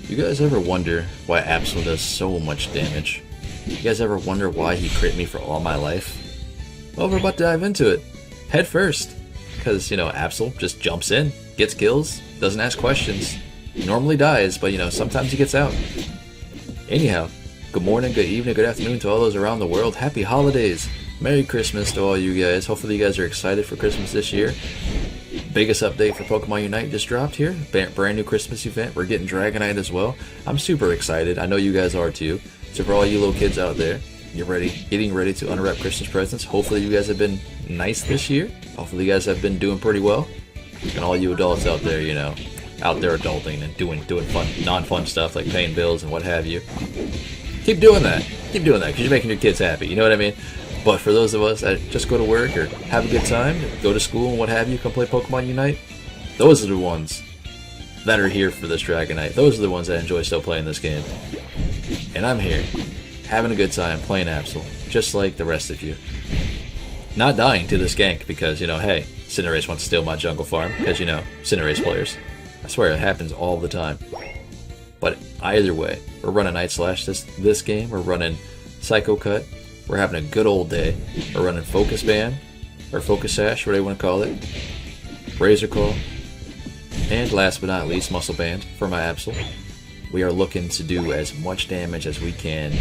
You guys ever wonder why Absol does so much damage? You guys ever wonder why he crit me for all my life? Well, we're about to dive into it. Head first. Because, Absol just jumps in, gets kills, doesn't ask questions. Normally dies, but, sometimes he gets out. Anyhow, good morning, good evening, good afternoon to all those around the world. Happy holidays. Merry Christmas to all you guys. Hopefully you guys are excited for Christmas this year. Biggest update for Pokemon Unite just dropped here. Brand new Christmas event. We're getting Dragonite as well. I'm super excited. I know you guys are too. So for all you little kids out there, getting ready to unwrap Christmas presents. Hopefully you guys have been nice this year. Hopefully you guys have been doing pretty well. And all you adults out there, out there adulting and doing fun, non-fun stuff like paying bills and what have you. Keep doing that. Keep doing that because you're making your kids happy. You know what I mean? But for those of us that just go to work or have a good time, go to school and what have you, come play Pokemon Unite, those are the ones that are here for this Dragonite. Those are the ones that enjoy still playing this game. And I'm here, having a good time playing Absol, just like the rest of you. Not dying to this gank because, hey, Cinderace wants to steal my jungle farm, because, Cinderace players. I swear it happens all the time. But either way, we're running Night Slash this game, we're running Psycho Cut. We're having a good old day. We're running Focus Band, or Focus Sash, whatever you want to call it. Razor Claw. And last but not least, Muscle Band for my Absol. We are looking to do as much damage as we can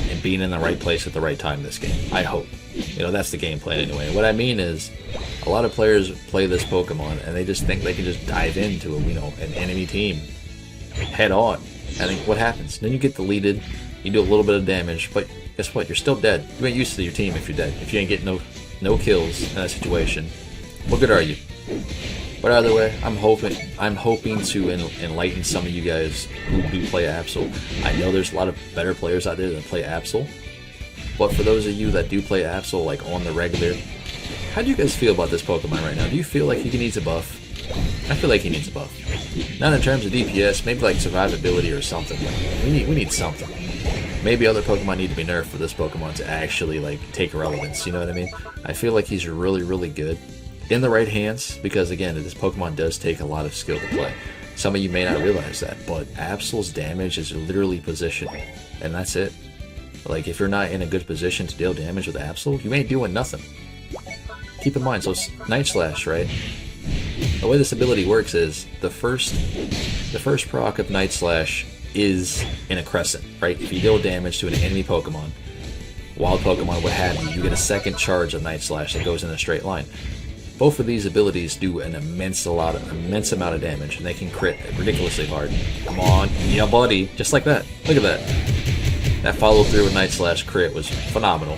and being in the right place at the right time this game. I hope. That's the game plan anyway. What I mean is, a lot of players play this Pokemon and they just think they can just dive into an enemy team head on. And then what happens? Then you get deleted, you do a little bit of damage, but guess what? You're still dead. You ain't used to your team if you're dead. If you ain't getting no kills in that situation, what good are you? But either way, I'm hoping to enlighten some of you guys who do play Absol. I know there's a lot of better players out there that play Absol, but for those of you that do play Absol like on the regular, how do you guys feel about this Pokemon right now? Do you feel like he needs a buff? I feel like he needs a buff. Not in terms of DPS, maybe like survivability or something. We need something. Maybe other Pokemon need to be nerfed for this Pokemon to actually take relevance, you know what I mean? I feel like he's really, really good in the right hands because, again, this Pokemon does take a lot of skill to play. Some of you may not realize that, but Absol's damage is literally positioning, and that's it. If you're not in a good position to deal damage with Absol, you ain't doing nothing. Keep in mind, so it's Night Slash, right? The way this ability works is the first proc of Night Slash is in a crescent, right? If you deal damage to an enemy Pokemon, wild Pokemon, what have you, you get a second charge of Night Slash that goes in a straight line. Both of these abilities do an immense amount of damage, and they can crit ridiculously hard. Come on, yeah, buddy, just like that. Look at that. That follow through with Night Slash crit was phenomenal.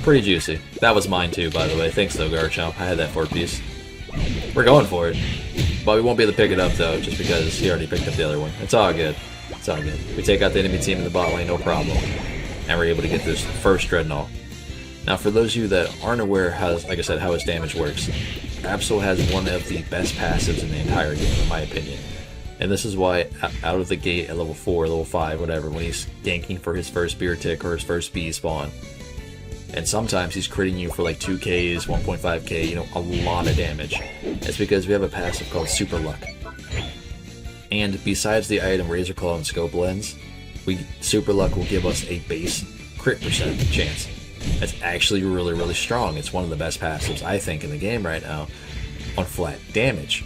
Pretty juicy. That was mine too, by the way. Thanks though, Garchomp. I had that 4-piece. We're going for it, but we won't be able to pick it up though, just because he already picked up the other one. It's all good. It's all good. We take out the enemy team in the bot lane, no problem. And we're able to get this first Dreadnought. Now, for those of you that aren't aware, like I said, how his damage works, Absol has one of the best passives in the entire game, in my opinion. And this is why, out of the gate at level 4, level 5, whatever, when he's ganking for his first Beer Tick or his first Bee spawn, and sometimes he's critting you for 2Ks, 1.5k, a lot of damage. It's because we have a passive called Super Luck. And besides the item Razor Claw and Scope Lens, Super Luck will give us a base crit percent chance. That's actually really, really strong. It's one of the best passives, I think, in the game right now on flat damage.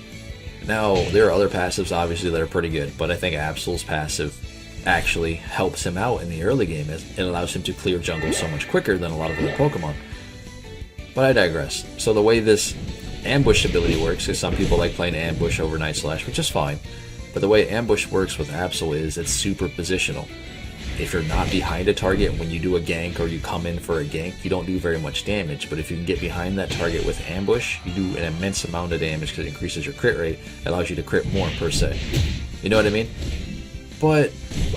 Now, there are other passives, obviously, that are pretty good, but I think Absol's passive actually helps him out in the early game. It allows him to clear jungle so much quicker than a lot of other Pokemon. But I digress. So the way this ambush ability works, because some people like playing ambush over Night Slash, which is fine, but the way ambush works with Absol is it's super positional. If you're not behind a target when you do a gank or you come in for a gank, you don't do very much damage. But if you can get behind that target with ambush, you do an immense amount of damage because it increases your crit rate. It allows you to crit more per se. You know what I mean? But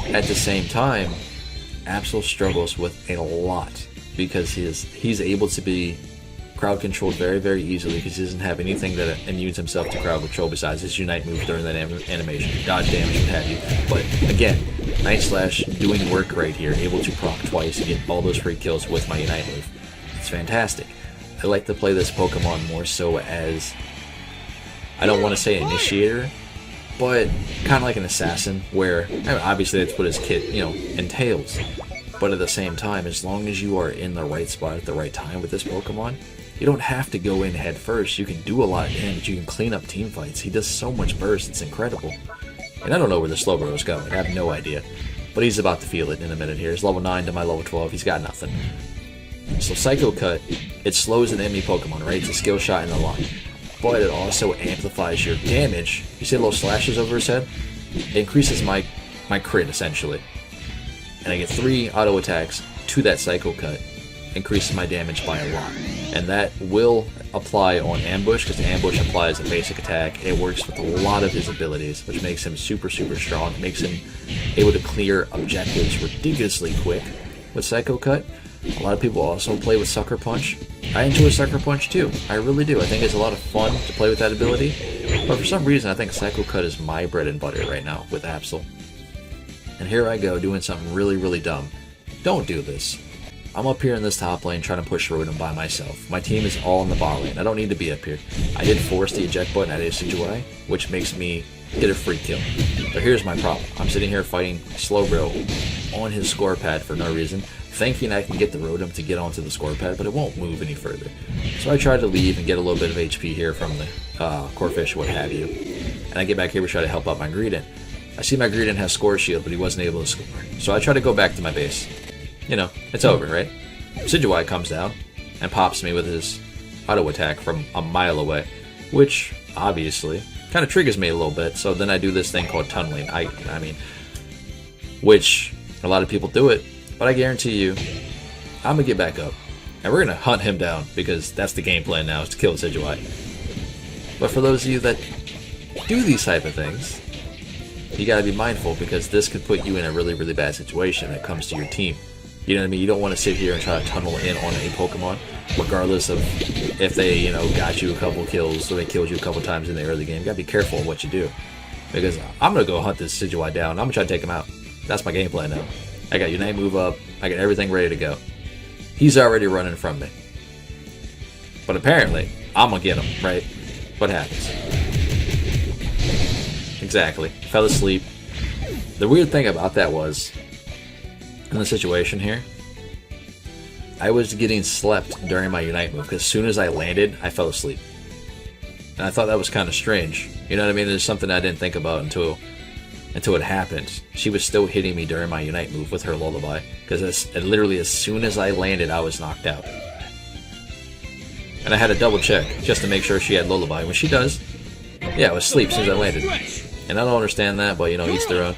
at the same time, Absol struggles with a lot because he's able to be crowd controlled very, very easily because he doesn't have anything that immunes himself to crowd control besides his Unite move during that animation, dodge damage, what have you. But again, Night Slash doing work right here, able to proc twice and get all those free kills with my Unite move. It's fantastic. I like to play this Pokemon more so as, I don't want to say initiator, but kind of like an assassin, where I mean, obviously that's what his kit, entails. But at the same time, as long as you are in the right spot at the right time with this Pokemon, you don't have to go in head first. You can do a lot of damage. You can clean up team fights. He does so much burst. It's incredible. And I don't know where the Slowbro is going. I have no idea. But he's about to feel it in a minute here. He's level 9 to my level 12. He's got nothing. So Psycho Cut, it slows an enemy Pokemon, right? It's a skill shot in the line. But it also amplifies your damage. You see little slashes over his head? It increases my crit, essentially. And I get 3 auto attacks to that Psycho Cut, increases my damage by a lot. And that will apply on Ambush, because Ambush applies a basic attack. It works with a lot of his abilities, which makes him super, super strong. It makes him able to clear objectives ridiculously quick with Psycho Cut. A lot of people also play with Sucker Punch. I enjoy Sucker Punch too. I really do. I think it's a lot of fun to play with that ability. But for some reason, I think Psycho Cut is my bread and butter right now with Absol. And here I go doing something really, really dumb. Don't do this. I'm up here in this top lane trying to push Rotom by myself. My team is all in the bot lane. I don't need to be up here. I did force the eject button at Decidueye, which makes me get a free kill. But here's my problem. I'm sitting here fighting Slowbro on his score pad for no reason, thinking I can get the Rotom to get onto the score pad, but it won't move any further. So I try to leave and get a little bit of HP here from the Corphish, what have you. And I get back here to try to help out my Greedent. I see my Greedent has Score Shield, but he wasn't able to score. So I try to go back to my base. It's over, right? Decidueye comes down and pops me with his auto attack from a mile away, which obviously kind of triggers me a little bit. So then I do this thing called tunneling. I mean, which a lot of people do it, but I guarantee you, I'm gonna get back up and we're gonna hunt him down, because that's the game plan now, is to kill Decidueye. But for those of you that do these type of things, you gotta be mindful, because this could put you in a really, really bad situation when it comes to your team. You know what I mean? You don't want to sit here and try to tunnel in on a Pokemon, regardless of if they, got you a couple kills or they killed you a couple times in the early game. You gotta be careful of what you do, because I'm gonna go hunt this Decidueye down. I'm gonna try to take him out. That's my game plan now. I got Unite move up. I got everything ready to go. He's already running from me, but apparently I'm gonna get him. Right? What happens? Exactly. Fell asleep. The weird thing about that was, in the situation here, I was getting slept during my Unite move, because as soon as I landed, I fell asleep. And I thought that was kind of strange. You know what I mean? There's something I didn't think about until it happened. She was still hitting me during my Unite move with her lullaby, because literally as soon as I landed, I was knocked out. And I had to double check just to make sure she had lullaby. When she does, yeah, I was asleep as soon as I landed. And I don't understand that, but each their own.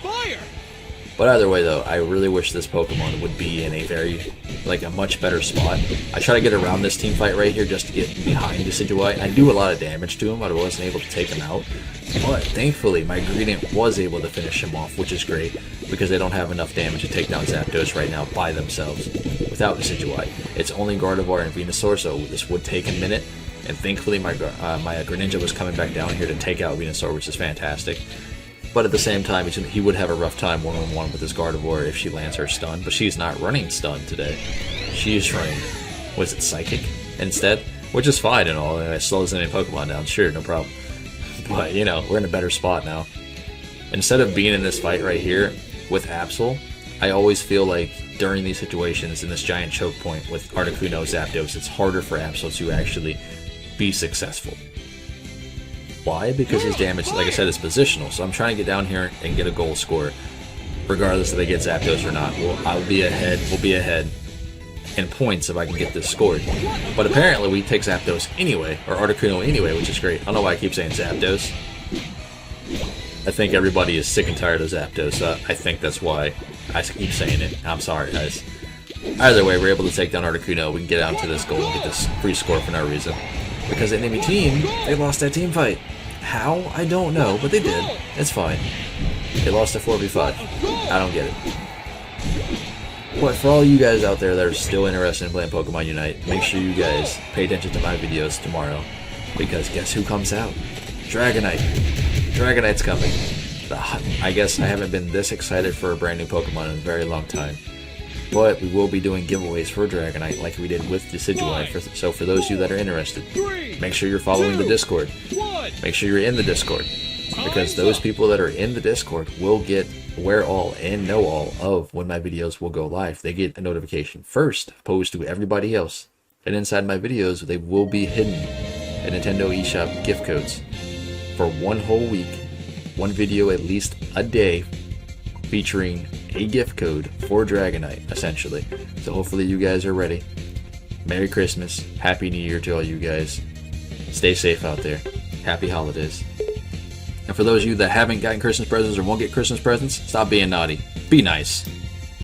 But either way, though, I really wish this Pokemon would be in a much better spot. I try to get around this team fight right here just to get behind Decidueye. I do a lot of damage to him, but I wasn't able to take him out. But thankfully, my Greedent was able to finish him off, which is great, because they don't have enough damage to take down Zapdos right now by themselves without Decidueye. It's only Gardevoir and Venusaur, so this would take a minute. And thankfully, my Greninja was coming back down here to take out Venusaur, which is fantastic. But at the same time, he would have a rough time one-on-one with this Gardevoir if she lands her stun. But she's not running stun today. She's running, was it Psychic instead? Which is fine and all. It slows any Pokemon down. Sure, no problem. But, we're in a better spot now. Instead of being in this fight right here with Absol, I always feel like during these situations in this giant choke point with Articuno, Zapdos, it's harder for Absol to actually be successful. Why? Because his damage, like I said, is positional. So I'm trying to get down here and get a goal score, regardless if they get Zapdos or not. We'll be ahead in points if I can get this scored. But apparently we take Zapdos anyway, or Articuno anyway, which is great. I don't know why I keep saying Zapdos. I think everybody is sick and tired of Zapdos. I think that's why I keep saying it. I'm sorry, guys. Either way, we're able to take down Articuno. We can get out to this goal and get this free score for no reason. Because the enemy team, they lost that team fight. How? I don't know, but they did. It's fine. They lost a 4v5. I don't get it. But for all you guys out there that are still interested in playing Pokemon Unite, make sure you guys pay attention to my videos tomorrow. Because guess who comes out? Dragonite. Dragonite's coming. I guess I haven't been this excited for a brand new Pokemon in a very long time. But we will be doing giveaways for Dragonite like we did with Decidueye. So for those of you that are interested, make sure you're following the Discord. Make sure you're in the Discord. because those people that are in the Discord will get aware all and know all of when my videos will go live. They get a notification first, opposed to everybody else. And inside my videos, they will be hidden in Nintendo eShop gift codes for one whole week, one video at least a day, featuring a gift code for Dragonite, essentially. So hopefully you guys are ready. Merry Christmas, Happy New Year to all you guys. Stay safe out there. Happy holidays. And for those of you that haven't gotten Christmas presents or won't get Christmas presents, stop being naughty. Be nice.